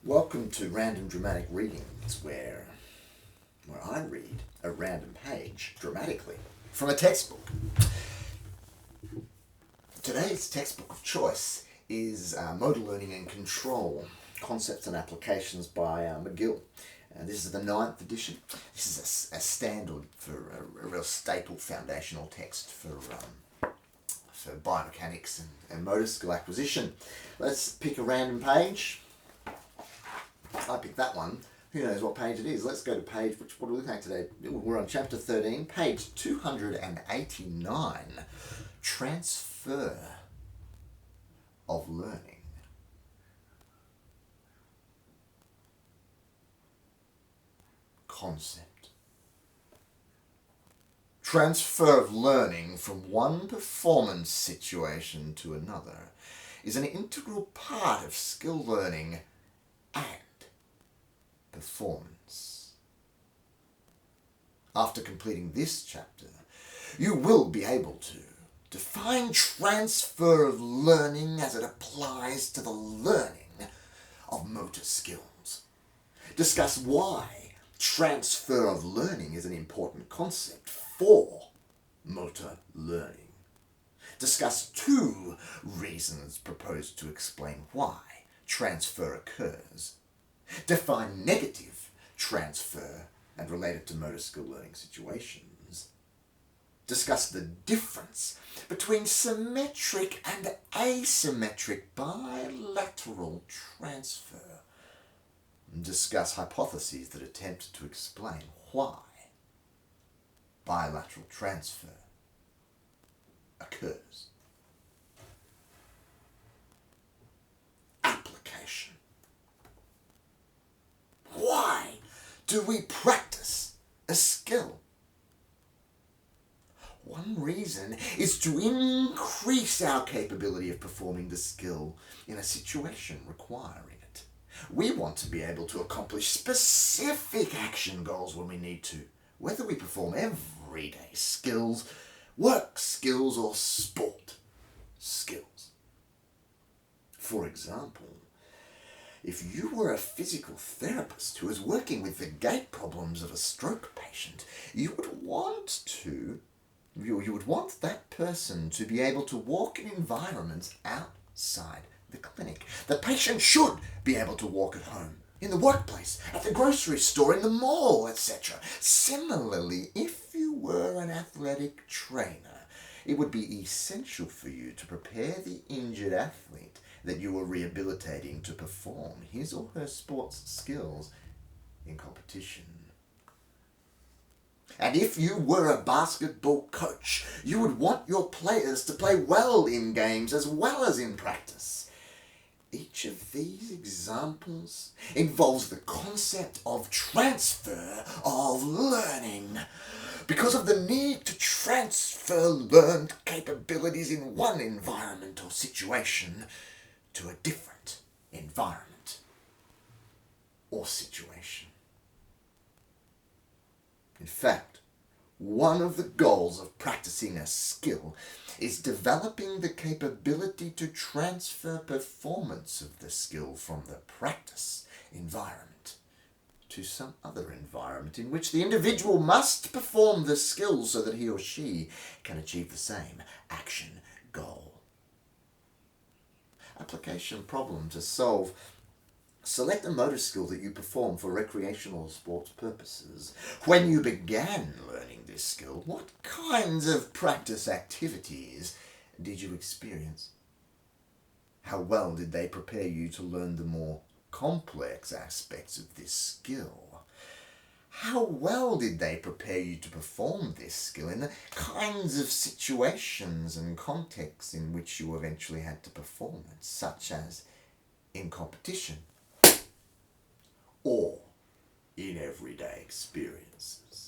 Welcome to Random Dramatic Readings, where I read a random page dramatically from a textbook. Today's textbook of choice is Motor Learning and Control, Concepts and Applications by McGill. This is the 9th edition. This is a standard for a real staple foundational text for biomechanics and motor skill acquisition. Let's pick a random page. I picked that one. Who knows what page it is? Let's go to page, what are we looking at today? We're on chapter 13, page 289. Transfer of learning. Concept. Transfer of learning from one performance situation to another is an integral part of skill learning and performance. After completing this chapter, you will be able to define transfer of learning as it applies to the learning of motor skills. Discuss why transfer of learning is an important concept for motor learning. Discuss 2 reasons proposed to explain why transfer occurs. Define negative transfer and relate it to motor skill learning situations. Discuss the difference between symmetric and asymmetric bilateral transfer. Discuss hypotheses that attempt to explain why bilateral transfer occurs. Application. Why do we practice a skill? One reason is to increase our capability of performing the skill in a situation requiring it. We want to be able to accomplish specific action goals when we need to, whether we perform everyday skills, work skills, or sport skills. For example, if you were a physical therapist who was working with the gait problems of a stroke patient, you would want that person to be able to walk in environments outside the clinic. The patient should be able to walk at home, in the workplace, at the grocery store, in the mall, etc. Similarly, if you were an athletic trainer, it would be essential for you to prepare the injured athlete that you were rehabilitating to perform his or her sports skills in competition. And if you were a basketball coach, you would want your players to play well in games as well as in practice. Each of these examples involves the concept of transfer of learning because of the need to transfer learned capabilities in one environment or situation to a different environment or situation. In fact, one of the goals of practicing a skill is developing the capability to transfer performance of the skill from the practice environment to some other environment in which the individual must perform the skill so that he or she can achieve the same action goal. Application problem to solve. Select a motor skill that you perform for recreational or sports purposes. When you began learning this skill, what kinds of practice activities did you experience? How well did they prepare you to learn the more complex aspects of this skill? How well did they prepare you to perform this skill in the kinds of situations and contexts in which you eventually had to perform it, such as in competition or in everyday experiences?